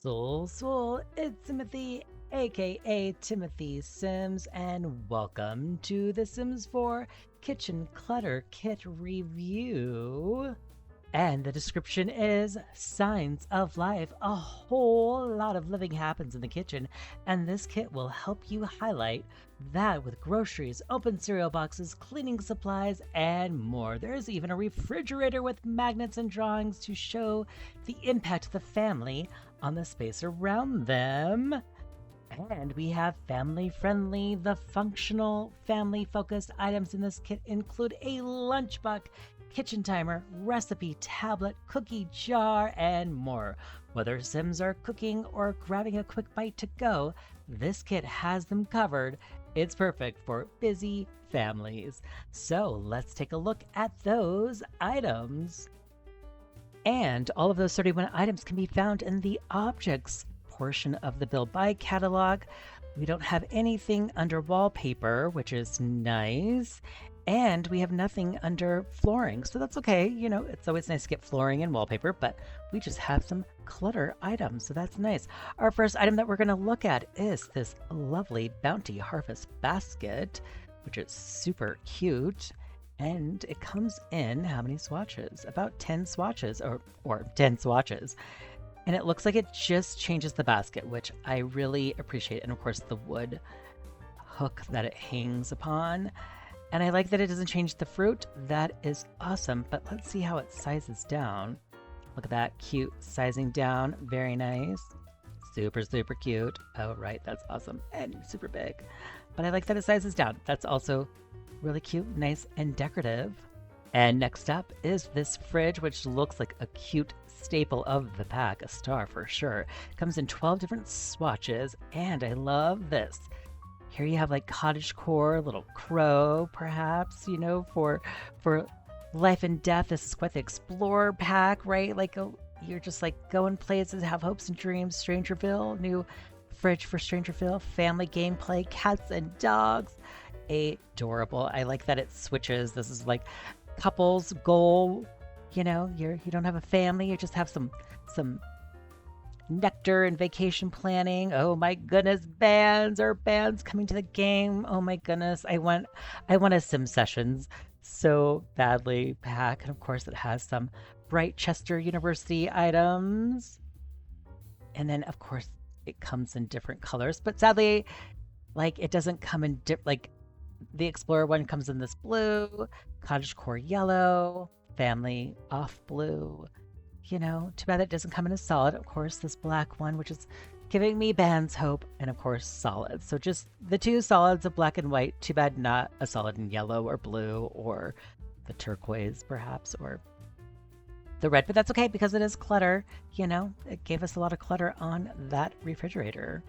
Soul, ItsSimothee, aka Timothy Sims, and welcome to the Sims 4 Kitchen Clutter Kit Review. And the description is Signs of Life. A whole lot of living happens in the kitchen, and this kit will help you highlight that with groceries, open cereal boxes, cleaning supplies, and more. There's even a refrigerator with magnets and drawings to show the impact of the family on the space around them. And we have family friendly, the functional, family focused items in this kit include a lunchbox, kitchen timer, recipe tablet, cookie jar, and more. Whether Sims are cooking or grabbing a quick bite to go, this kit has them covered. It's perfect for busy families. So let's take a look at those items. And all of those 31 items can be found in the objects portion of the Build By catalog. We don't have anything under wallpaper, which is nice. And we have nothing under flooring, so that's okay. You know, it's always nice to get flooring and wallpaper, but we just have some clutter items, so that's nice. Our first item that we're going to look at is this lovely Bounty Harvest basket, which is super cute. And it comes in how many swatches? About 10 swatches, or 10 swatches. And it looks like it just changes the basket, which I really appreciate. And of course, the wood hook that it hangs upon. And I like that it doesn't change the fruit. That is awesome. But let's see how it sizes down. Look at that cute sizing down. Very nice. Super, super cute. Oh, right. That's awesome. And super big. But I like that it sizes down. That's also really cute, nice, and decorative. And next up is this fridge, which looks like a cute staple of the pack, a star for sure. Comes in 12 different swatches, and I love this. Here you have like cottagecore, little crow, perhaps, you know, for life and death. This is quite the explorer pack, right? Like you're just like going places, have hopes and dreams. Strangerville, new fridge for Strangerville, family gameplay, cats and dogs. Adorable. I like that it switches. This is like couples goal. You know, you don't have a family, you just have some nectar and vacation planning. Oh my goodness, bands coming to the game. Oh my goodness, I want a sim sessions so badly pack. And of course it has some bright Chester University items, and then of course it comes in different colors, but sadly like it doesn't come in like the Explorer one comes in this blue, cottagecore yellow, family off blue. You know, too bad it doesn't come in a solid. Of course, this black one, which is giving me bands hope, and of course, solids. So just the two solids of black and white. Too bad not a solid in yellow or blue or the turquoise, perhaps, or the red. But that's okay because it is clutter. You know, it gave us a lot of clutter on that refrigerator.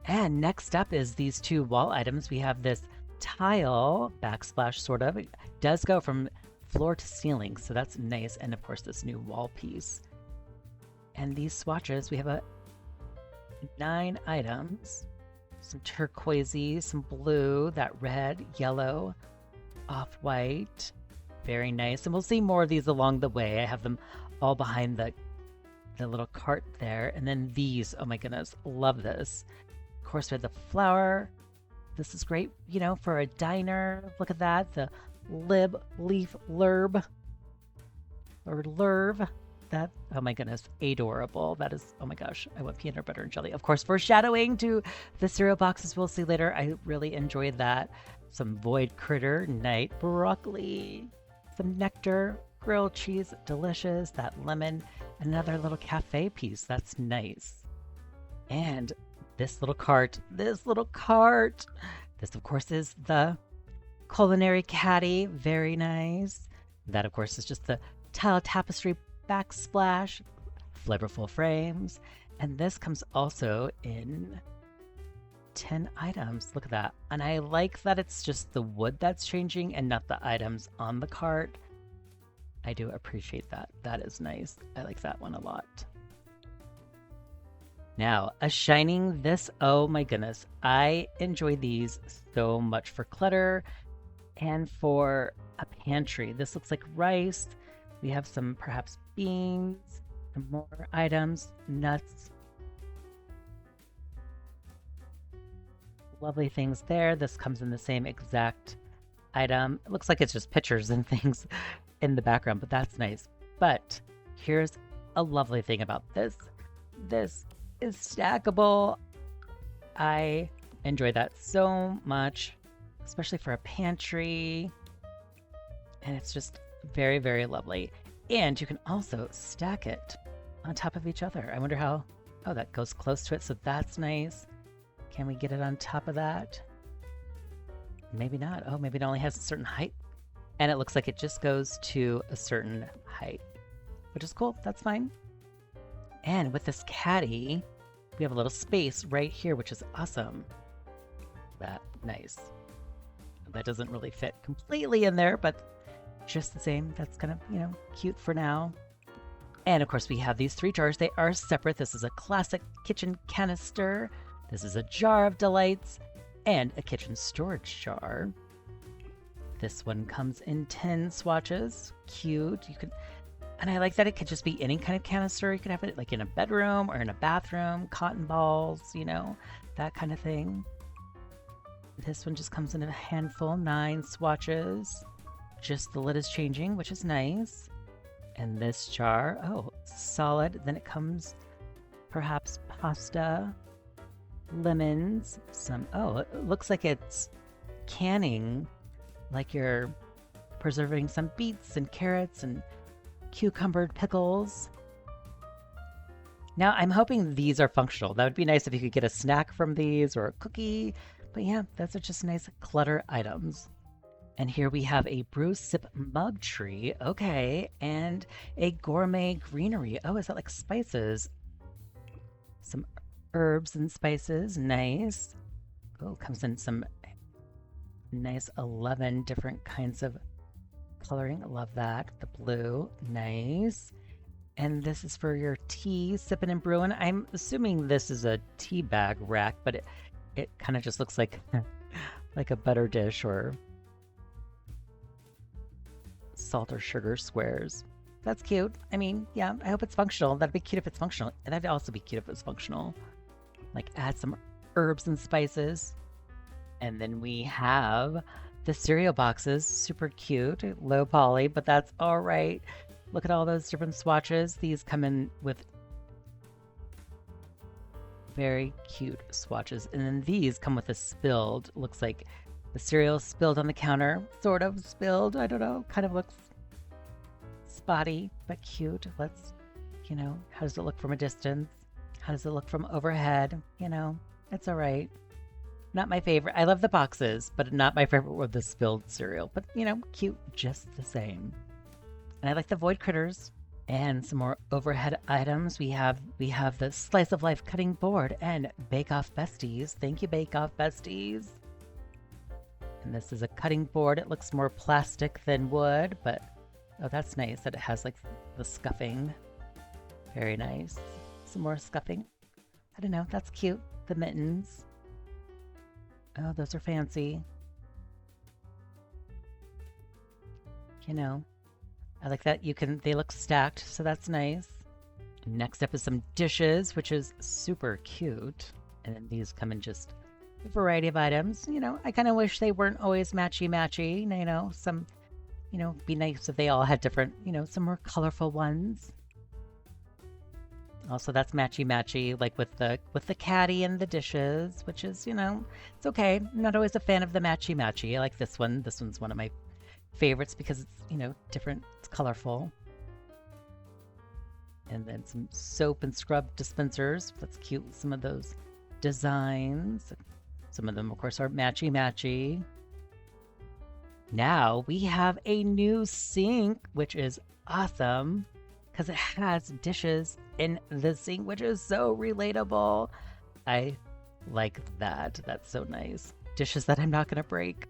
And next up is these two wall items. We have this tile backsplash, sort of. It does go from floor to ceiling, so that's nice. And of course, this new wall piece. And these swatches, we have 9 items. Some turquoisey, some blue, that red, yellow, off-white. Very nice. And we'll see more of these along the way. I have them all behind the little cart there. And then these, oh my goodness, love this. Of course, we have the flower. This is great, you know, for a diner. Look at that, the leaf lurb, or lurv. That, oh my goodness, adorable. That is, oh my gosh, I want peanut butter and jelly. Of course, foreshadowing to the cereal boxes we'll see later. I really enjoyed that. Some void critter, night broccoli, some nectar, grilled cheese, delicious. That lemon, another little cafe piece. That's nice. And this little cart. This, of course, is the culinary caddy. Very nice. That, of course, is just the tile tapestry backsplash, flavorful frames. And this comes also in 10 items. Look at that. And I like that it's just the wood that's changing and not the items on the cart. I do appreciate that. That is nice. I like that one a lot. Now, a shining this, oh my goodness, I enjoy these so much for clutter and for a pantry. This looks like rice. We have some perhaps beans, Some more items, nuts. Lovely things there. This comes in the same exact item. It looks like it's just pictures and things in the background, but that's nice. But here's a lovely thing about this. This is stackable. I enjoy that so much, especially for a pantry. And it's just very, very lovely. And you can also stack it on top of each other. I wonder how... Oh, that goes close to it, so that's nice. Can we get it on top of that? Maybe not. Oh, maybe it only has a certain height. And it looks like it just goes to a certain height, which is cool. That's fine. And with this caddy, we have a little space right here, which is awesome. That nice. That doesn't really fit completely in there, but just the same. That's kind of, you know, cute for now. And of course, we have these 3 jars. They are separate. This is a classic kitchen canister. This is a jar of delights and a kitchen storage jar. This one comes in 10 swatches. Cute. You could, and I like that it could just be any kind of canister. You could have it like in a bedroom or in a bathroom, cotton balls, you know, that kind of thing. This one just comes in a handful, 9 swatches. Just the lid is changing, which is nice. And this jar, oh, solid. Then it comes perhaps pasta, lemons, some, oh, it looks like it's canning, like you're preserving some beets and carrots and cucumbered pickles. Now, I'm hoping these are functional. That would be nice if you could get a snack from these or a cookie. But yeah, those are just nice clutter items. And here we have a brew sip mug tree. Okay. And a gourmet greenery. Oh, is that like spices? Some herbs and spices. Nice. Oh, comes in some nice 11 different kinds of coloring. I love that. The blue. Nice. And this is for your tea, sipping and brewing. I'm assuming this is a tea bag rack, but it kind of just looks like like a butter dish or salt or sugar squares. That's cute. I mean, yeah, I hope it's functional. That'd be cute if it's functional. And that'd also be cute if it was functional. Like add some herbs and spices. And then we have the cereal boxes. Super cute. Low poly, but that's all right. Look at all those different swatches. These come in with very cute swatches. And then these come with a spilled, looks like the cereal spilled on the counter. Sort of spilled. I don't know. Kind of looks spotty, but cute. Let's, you know, how does it look from a distance? How does it look from overhead? You know, it's all right. Not my favorite. I love the boxes, but not my favorite with the spilled cereal. But, you know, cute just the same. And I like the void critters. And some more overhead items. We have the Slice of Life cutting board and Bake Off Besties. Thank you, Bake Off Besties. And this is a cutting board. It looks more plastic than wood, but oh, that's nice that it has like the scuffing. Very nice. Some more scuffing. I don't know. That's cute. The mittens. Oh, those are fancy. You know, I like that they look stacked, so that's nice. Next up is some dishes, which is super cute. And then these come in just a variety of items. You know, I kind of wish they weren't always matchy-matchy. You know, some, you know, be nice if they all had different, you know, some more colorful ones. Also, that's matchy-matchy, like with the caddy and the dishes, which is, you know, it's okay. I'm not always a fan of the matchy-matchy. I like this one. This one's one of my favorites because it's, you know, different. It's colorful. And then some soap and scrub dispensers. That's cute. Some of those designs. Some of them, of course, are matchy-matchy. Now we have a new sink, which is awesome because it has dishes in the sink, which is so relatable. I like that. That's so nice. Dishes that I'm not going to break.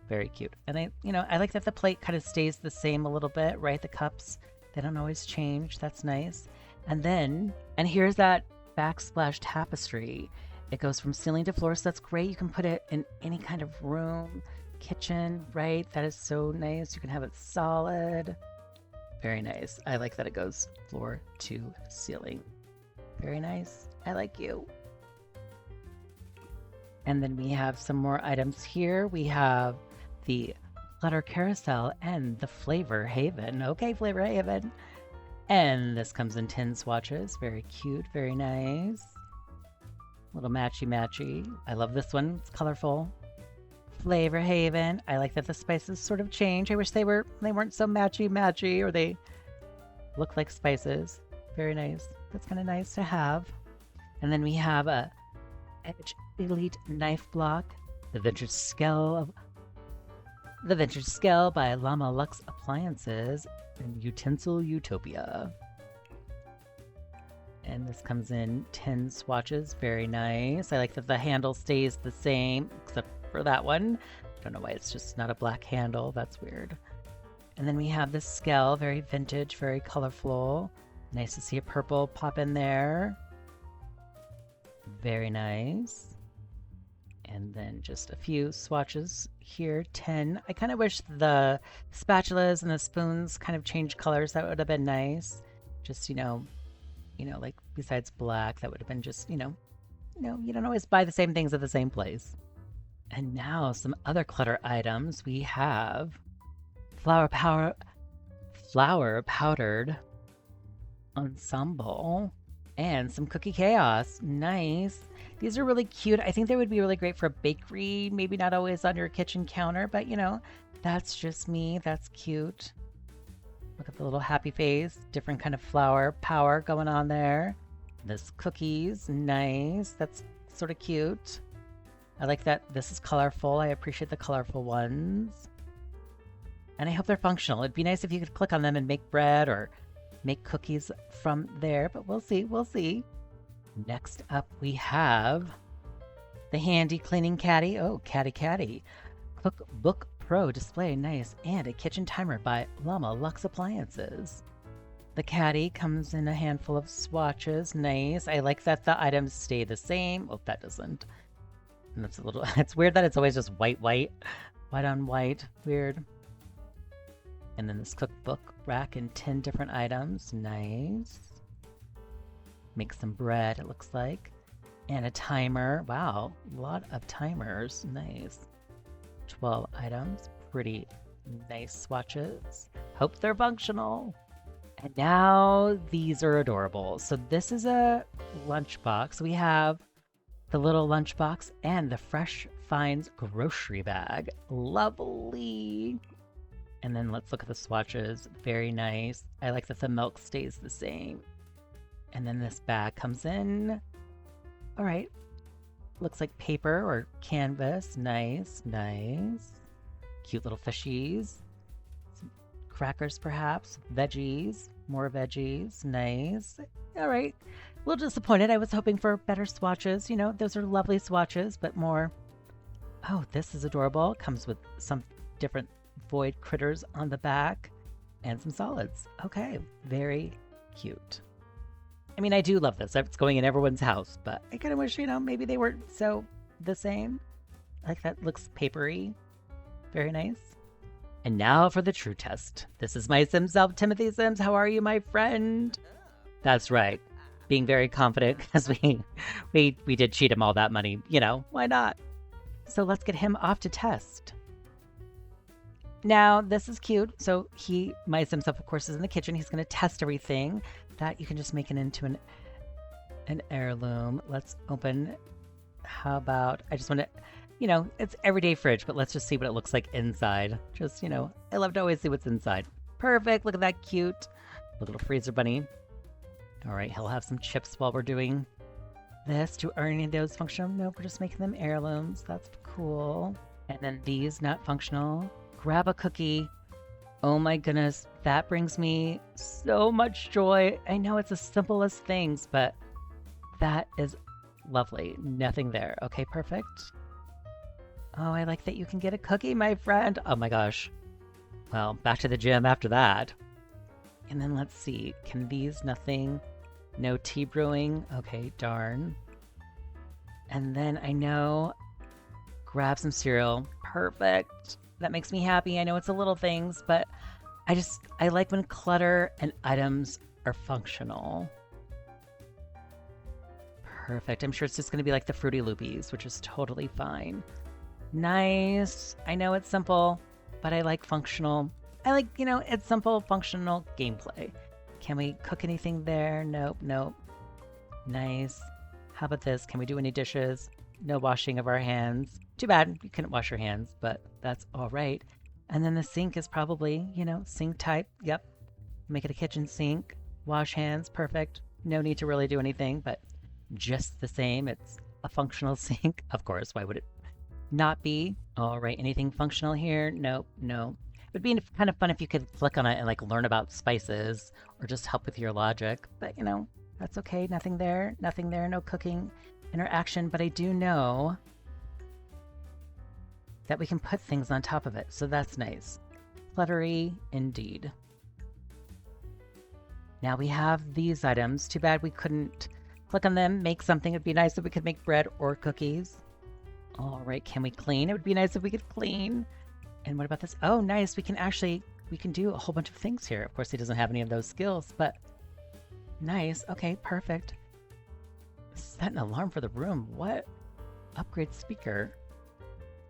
Very cute. And I like that the plate kind of stays the same a little bit, right? The cups, they don't always change. That's nice. And here's that backsplash tapestry. It goes from ceiling to floor, so that's great. You can put it in any kind of room, kitchen, right? That is so nice. You can have it solid. Very nice. I like that it goes floor to ceiling. Very nice. I like you. And then we have some more items here. We have the Clutter Carousel and the Flavor Haven. Okay, Flavor Haven. And this comes in 10 swatches. Very cute, very nice. Little matchy-matchy. I love this one. It's colorful. Flavor Haven. I like that the spices sort of change. I wish they weren't so matchy-matchy, or they look like spices. Very nice. That's kind of nice to have. And then we have a Edge Elite Knife Block, the Vintage Scale by Llama Lux Appliances, and Utensil Utopia. And this comes in 10 swatches. Very nice. I like that the handle stays the same, except for that one. I don't know why it's just not a black handle. That's weird. And then we have this scale, very vintage, very colorful. Nice to see a purple pop in there. Very nice. And then just a few swatches here, 10. I kind of wish the spatulas and the spoons kind of changed colors. That would have been nice. Just, like besides black, that would have been just, you don't always buy the same things at the same place. And now some other clutter items. We have flower powdered ensemble and some cookie chaos. Nice. These are really cute. I think they would be really great for a bakery. Maybe not always on your kitchen counter, but that's just me. That's cute. Look at the little happy face. Different kind of flower power going on there. This cookies. Nice. That's sort of cute. I like that this is colorful. I appreciate the colorful ones. And I hope they're functional. It'd be nice if you could click on them and make bread or make cookies from there, but we'll see. We'll see. Next up, we have the handy cleaning caddy. Oh, caddy. Cookbook Pro display. Nice. And a kitchen timer by Llama Lux Appliances. The caddy comes in a handful of swatches. Nice. I like that the items stay the same. Oh, that doesn't. And that's it's weird that it's always just white on white. Weird. And then this cookbook rack in 10 different items. Nice. Make some bread, it looks like. And a timer. Wow, a lot of timers. Nice. 12 items. Pretty nice swatches. Hope they're functional. And now these are adorable. So this is a lunchbox. We have the little lunchbox and the Fresh Finds grocery bag. Lovely. And then let's look at the swatches. Very nice. I like that the milk stays the same. And then this bag comes in. All right. Looks like paper or canvas. Nice. Cute little fishies. Some crackers, perhaps. Veggies. More veggies. Nice. All right. A little disappointed. I was hoping for better swatches. Those are lovely swatches, but more. Oh, this is adorable. Comes with some different void critters on the back and some solids. Okay, very cute. I mean, I do love this. It's going in everyone's house, but I kind of wish, maybe they weren't so the same. Like that looks papery. Very nice. And now for the true test. This is my Sim self, Timothy Sims. How are you, my friend? That's right. Being very confident because we did cheat him all that money. Why not? So let's get him off to test. Now, this is cute. So my Sim self, of course, is in the kitchen. He's going to test everything. That you can just make it into an heirloom. Let's open. How about, I just want to, it's everyday fridge, but let's just see what it looks like inside. Just, I love to always see what's inside. Perfect. Look at that cute little freezer bunny. All right, he'll have some chips while we're doing this. Do any of those functional? Nope, we're just making them heirlooms. That's cool. And then these not functional. Grab a cookie. Oh my goodness, that brings me so much joy. I know it's the simplest things, but that is lovely. Nothing there. Okay, perfect. Oh, I like that you can get a cookie, my friend. Oh my gosh. Well, back to the gym after that. And then let's see. Can these nothing? No tea brewing. Okay, darn. And then I know grab some cereal. Perfect. That makes me happy. I know it's the little things, but I like when clutter and items are functional. Perfect. I'm sure it's just going to be like the Fruity Loopies, which is totally fine. Nice. I know it's simple, but I like functional. I like, it's simple, functional gameplay. Can we cook anything there? Nope, nope. Nice. How about this? Can we do any dishes? No washing of our hands. Too bad you couldn't wash your hands, but that's all right. And then the sink is probably, sink type. Yep. Make it a kitchen sink. Wash hands. Perfect. No need to really do anything, but just the same, it's a functional sink. Of course, why would it not be? All right, anything functional here? Nope, no. It would be kind of fun if you could click on it and like learn about spices or just help with your logic. But that's okay. Nothing there, no cooking interaction. But I do know that we can put things on top of it, so that's nice. Cluttery indeed. Now we have these items. Too bad we couldn't click on them, make something. It'd be nice if we could make bread or cookies. All right, can we clean? It would be nice if we could clean. And what about this? Oh, nice. We can do a whole bunch of things here. Of course, he doesn't have any of those skills, but nice. Okay, perfect. Set an alarm for the room. What? Upgrade speaker.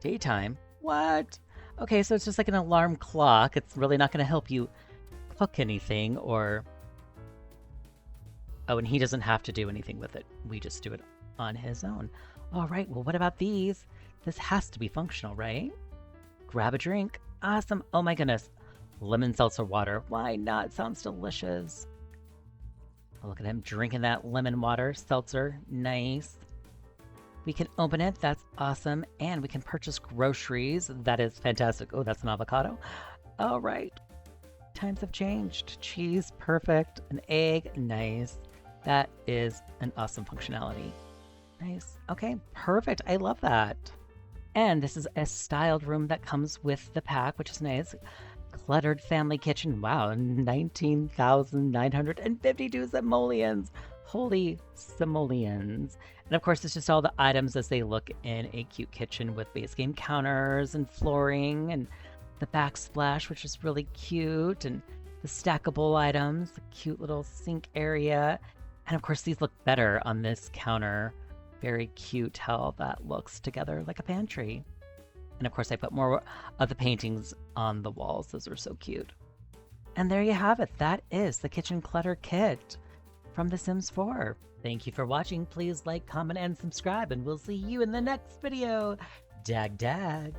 Daytime. What? Okay, so it's just like an alarm clock. It's really not going to help you cook anything or... Oh, and he doesn't have to do anything with it. We just do it on his own. All right, well, what about these? This has to be functional, right? Grab a drink. Awesome. Oh my goodness. Lemon seltzer water. Why not? Sounds delicious. Oh, look at him drinking that lemon water seltzer. Nice. We can open it. That's awesome. And we can purchase groceries. That is fantastic. Oh, that's an avocado. All right. Times have changed. Cheese, perfect. An egg, nice. That is an awesome functionality. Nice. Okay, perfect. I love that. And this is a styled room that comes with the pack, which is nice. Cluttered family kitchen. Wow, 19,952 simoleons. Holy simoleons. And of course, it's just all the items as they look in a cute kitchen with base game counters and flooring and the backsplash, which is really cute, and the stackable items, the cute little sink area. And of course, these look better on this counter. Very cute how that looks together like a pantry. And of course, I put more of the paintings on the walls. Those are so cute. And there you have it. That is the Kitchen Clutter Kit from The Sims 4. Thank you for watching. Please like, comment, and subscribe, and we'll see you in the next video. Dag dag.